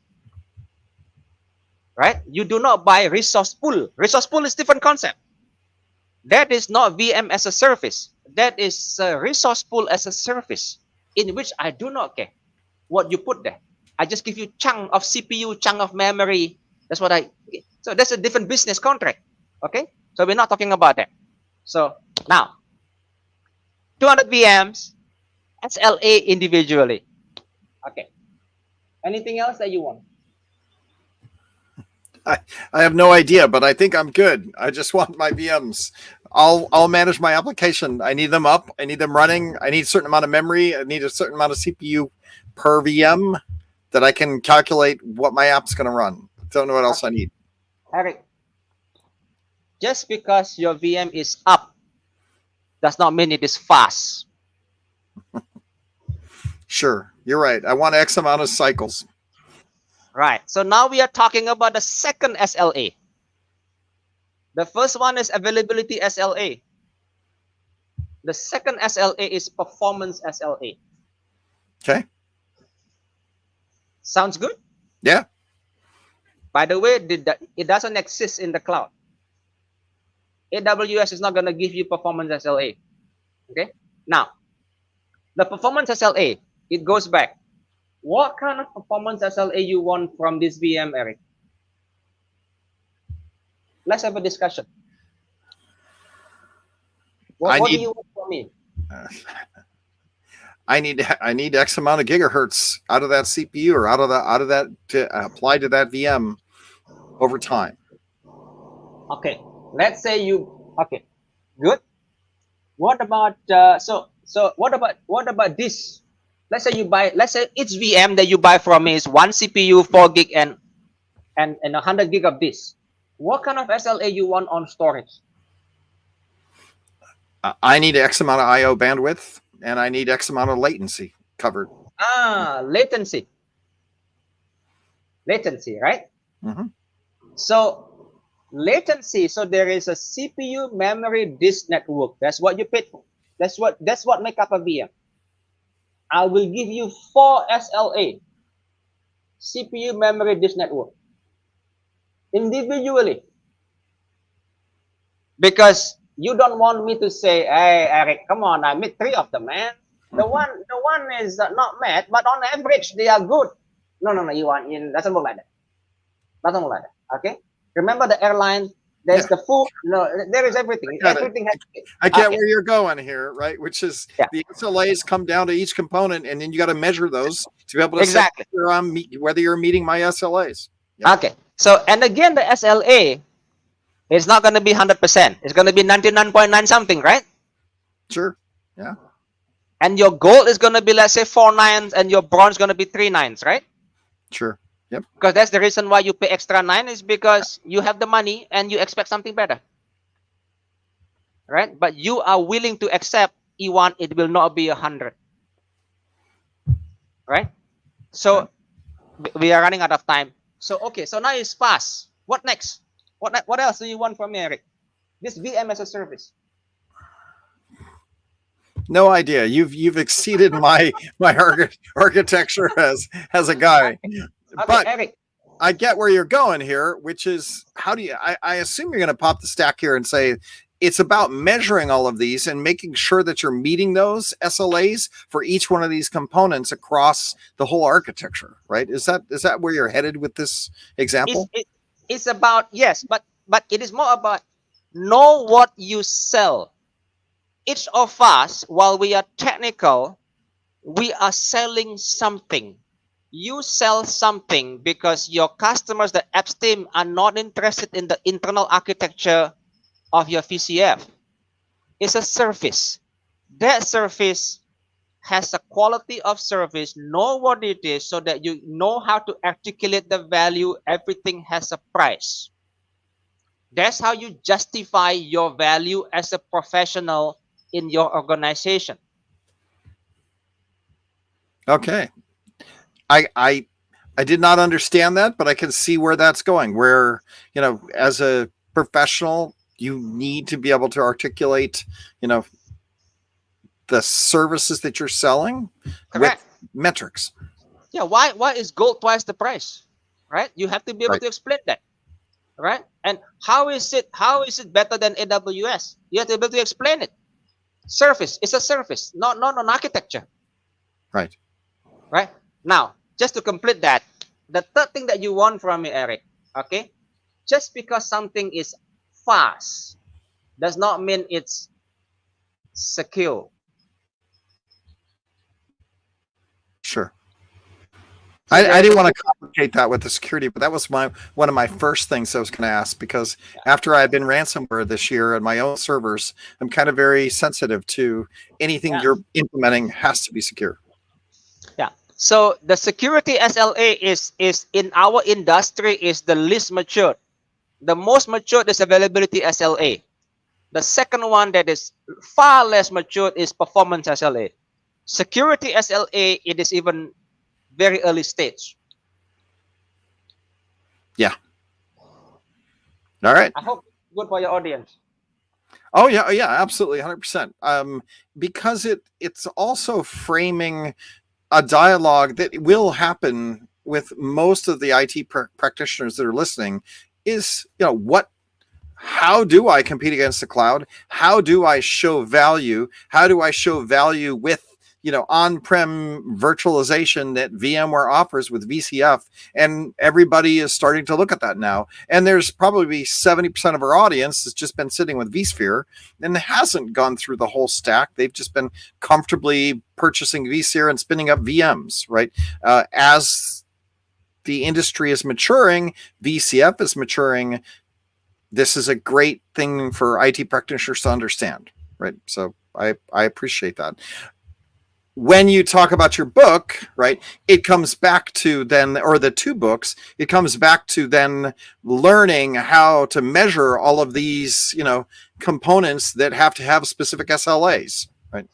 Right? You do not buy resource pool. Resource pool is different concept. That is not VM as a service. That is a resource pool as a service, in which I do not care what you put there. I just give you chunk of CPU, chunk of memory. That's what so that's a different business contract. Okay? So we're not talking about that. So now, 200 VMs, SLA individually. Okay. Anything else that you want? I have no idea, but I think I'm good. I just want my VMs. I'll manage my application. I need them up. I need them running. I need a certain amount of memory. I need a certain amount of CPU per VM. that I can calculate what my app's going to run. Don't know what else I need. Eric, just because your VM is up does not mean it is fast. Sure, you're right. I want X amount of cycles. Right. So now we are talking about the second SLA. The first one is availability SLA. The second SLA is performance SLA. Okay. Sounds good? Yeah. By the way, it doesn't exist in the cloud. AWS is not going to give you performance SLA. Okay. Now, the performance SLA, it goes back. What kind of performance SLA you want from this VM, Eric? Let's have a discussion. What do you want from me? I need X amount of gigahertz out of that CPU or out of that to apply to that VM over time. Okay, let's say okay, good. What about so what about this? Let's say each VM that you buy from me is 1 CPU, 4 gig and 100 gig of this. What kind of SLA you want on storage? I need X amount of IO bandwidth and I need X amount of latency covered. Latency, right? Mm-hmm. So latency So there is a CPU, memory, disk network. That's what you paid for. That's what make up a VM. I will give you 4 SLA: CPU, memory, disk network, individually, because you don't want me to say, "Hey, Eric, come on, I made 3 of them, man. The one is not met, but on average they are good." No, Iwan, it doesn't work like that. Okay. Remember the airline, there's the food, there is everything. I get where you're going here, right? Which is the SLAs come down to each component, and then you got to measure those to be able to say whether you're meeting my SLAs. Yep. Okay. So, and again, the SLA is not going to be 100%. It's going to be 99.9 something, right? Sure. Yeah. And your gold is going to be, let's say, 4 nines, and your bronze going to be 3 nines, right? Sure. Yep. Because that's the reason why you pay extra 9 is because you have the money and you expect something better, right? But you are willing to accept, Iwan, it will not be 100, right? So we are running out of time. So okay, so now it's fast. What next? What else do you want from me, Eric? This VM as a service. No idea. You've exceeded my architecture as a guy. Okay, but Eric, I get where you're going here, which is how do you? I assume you're going to pop the stack here and say it's about measuring all of these and making sure that you're meeting those SLAs for each one of these components across the whole architecture, right? Is that where you're headed with this example? It's about, yes, but it is more about know what you sell. Each of us, while we are technical, we are selling something. You sell something because your customers, the apps team, are not interested in the internal architecture of your VCF. It's a service. That service has a quality of service. Know what it is so that you know how to articulate the value. Everything has a price. That's how you justify your value as a professional in your organization. Okay. I did not understand that, but I can see where that's going. Where, as a professional, you need to be able to articulate, the services that you're selling with metrics. Yeah. Why is gold twice the price? Right. You have to be able to explain that. Right. And how is it better than AWS? You have to be able to explain it. Service is a service, not an architecture. Right. Right. Now, just to complete that, the third thing that you want from me, Eric, okay? Just because something is fast does not mean it's secure. Sure. I didn't want to complicate that with the security, but that was one of my first things I was going to ask, because after I had been ransomware this year on my own servers, I'm kind of very sensitive to anything you're implementing has to be secure. Yeah. So the security SLA is in our industry is the least matured. The most matured is availability SLA. The second one that is far less matured is performance SLA. Security SLA, it is even very early stage. Yeah. All right. I hope it's good for your audience. Oh yeah, absolutely, 100%. Because it's also framing a dialogue that will happen with most of the IT practitioners that are listening. Is how do I compete against the cloud? How do I show value? How do I show value with on-prem virtualization that VMware offers with VCF? And everybody is starting to look at that now. And there's probably 70% of our audience that's just been sitting with vSphere and hasn't gone through the whole stack. They've just been comfortably purchasing vSphere and spinning up VMs, right? As the industry is maturing, VCF is maturing. This is a great thing for IT practitioners to understand, right? So I appreciate that. When you talk about your book, right, it comes back to then, or the two books, it comes back to then learning how to measure all of these, components that have to have specific SLAs, right?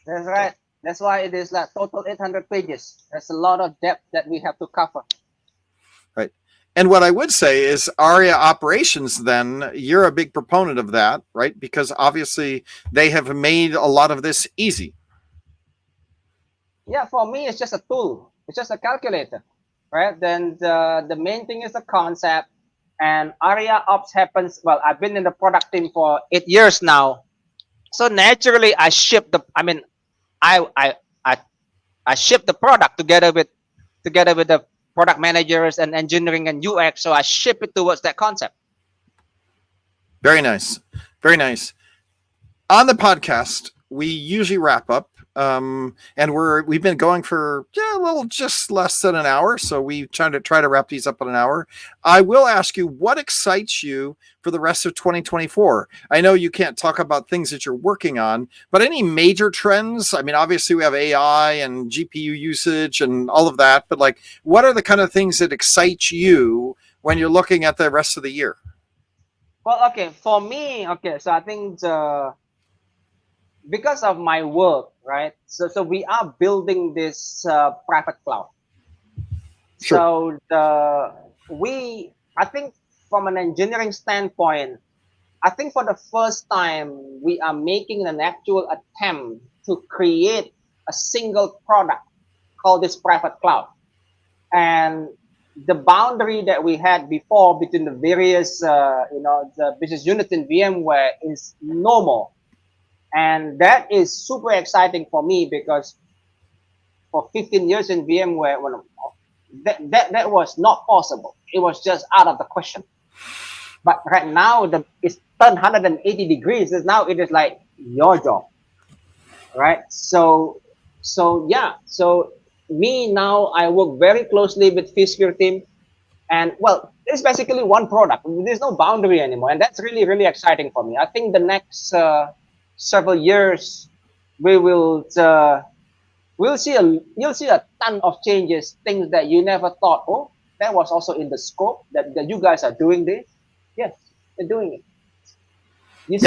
That's right. That's why it is like total 800 pages. There's a lot of depth that we have to cover. Right. And what I would say is ARIA operations, then you're a big proponent of that, right? Because obviously they have made a lot of this easy. Yeah, for me, it's just a tool. It's just a calculator, right? Then the main thing is the concept, and ARIA Ops happens. Well, I've been in the product team for 8 years now, so naturally, I ship the. I mean, I ship the product together with the product managers and engineering and UX. So I ship it towards that concept. Very nice, very nice. On the podcast, we usually wrap up. And we've been going for a little just less than an hour, so we try to wrap these up in an hour. I will ask you, what excites you for the rest of 2024? I know you can't talk about things that you're working on, but any major trends? I mean, obviously we have AI and GPU usage and all of that, but like, what are the kind of things that excite you when you're looking at the rest of the year? Well, okay, for me, so I think because of my work, right? So we are building this private cloud. Sure. So I think from an engineering standpoint, I think for the first time we are making an actual attempt to create a single product called this private cloud. And the boundary that we had before between the various, the business units in VMware is no more. And that is super exciting for me because for 15 years in VMware, that was not possible. It was just out of the question. But right now, it's turned 180 degrees. Now it is like your job, right? So yeah. So me now, I work very closely with vSphere team, and well, it's basically one product. There's no boundary anymore, and that's really, really exciting for me. I think the next several years, we'll see a ton of changes, things that you never thought, oh, that was also in the scope that you guys are doing this. Yes, they're doing it.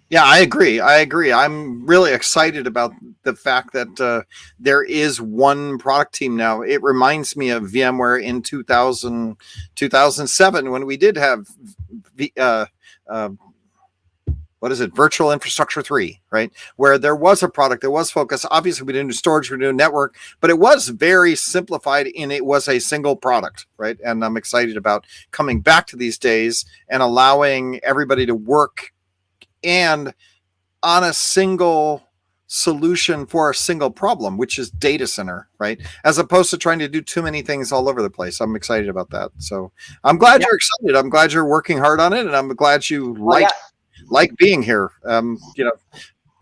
Yeah, I agree. I'm really excited about the fact that there is one product team now. It reminds me of VMware in 2007 when we did have Virtual Infrastructure 3, right? Where there was a product, there was focus. Obviously, we didn't do storage, we didn't do network, but it was very simplified and it was a single product, right? And I'm excited about coming back to these days and allowing everybody to work and on a single solution for a single problem, which is data center, right? As opposed to trying to do too many things all over the place. I'm excited about that. So I'm glad you're excited. I'm glad you're working hard on it, and I'm glad you like being here. A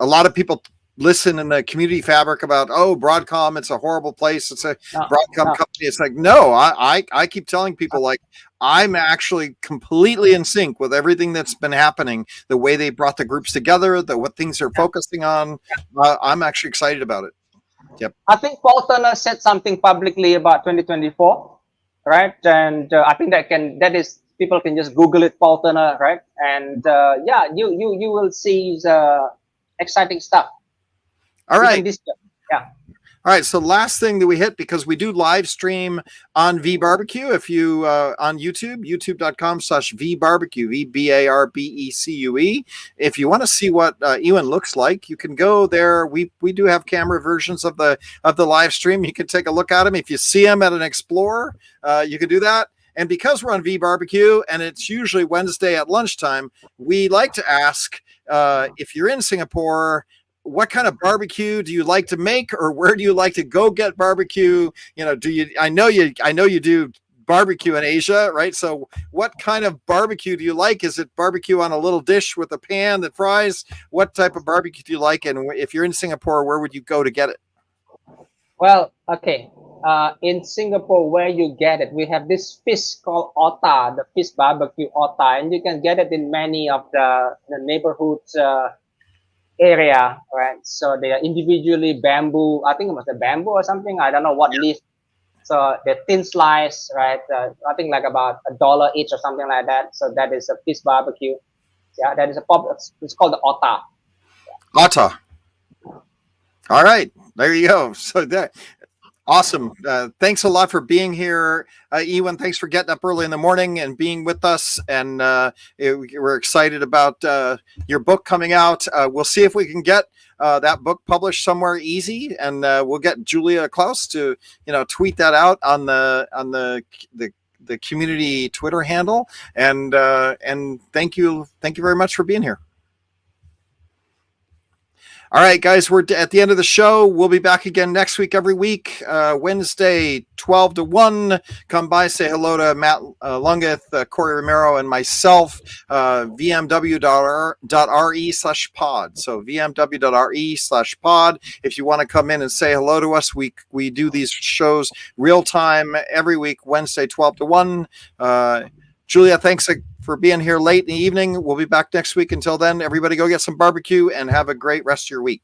lot of people listen in the community fabric about, oh, Broadcom, it's a horrible place. It's a Broadcom company. It's like, no, I keep telling people, like, I'm actually completely in sync with everything that's been happening, the way they brought the groups together, what things they're focusing on. I'm actually excited about it. Yep. I think Paul Turner said something publicly about 2024, right? And I think that is people can just Google it, Paul Turner, right? And yeah, you will see exciting stuff. All Even right. this year. Yeah. All right, so last thing that we hit, because we do live stream on VBarbecue. If you on YouTube, youtube.com/VBarbecue, VBarbecue. If you want to see what Iwan looks like, you can go there. We do have camera versions of the live stream. You can take a look at him. If you see him at an Explorer, you can do that. And because we're on VBarbecue and it's usually Wednesday at lunchtime, we like to ask if you're in Singapore, what kind of barbecue do you like to make, or where do you like to go get barbecue? I know you do barbecue in Asia, right? So what kind of barbecue do you like? Is it barbecue on a little dish with a pan that fries? What type of barbecue do you like? And if you're in Singapore, where would you go to get it? Well, okay. In Singapore, where you get it, we have this fish called otta, the fish barbecue otta, and you can get it in many of the neighborhoods area, right? So they are individually bamboo. I think it was the bamboo or something. I don't know what leaf. So they're thin slice, right? I think like about $1 each or something like that. So that is a fish barbecue. Yeah, that is it's called the otta. Otta. All right, there you go. So that awesome. Thanks a lot for being here, Iwan. Thanks for getting up early in the morning and being with us. And we're excited about your book coming out. We'll see if we can get that book published somewhere easy, and we'll get Julia Klaus to tweet that out on the community Twitter handle. And thank you very much for being here. All right, guys, we're at the end of the show. We'll be back again next week, every week, Wednesday, 12 to 1. Come by, say hello to Matt Lungeth, Corey Romero, and myself, vmw.re/pod. So vmw.re/pod. If you want to come in and say hello to us, we do these shows real time every week, Wednesday, 12 to 1. Julia, thanks for being here late in the evening. We'll be back next week. Until then, everybody go get some barbecue and have a great rest of your week.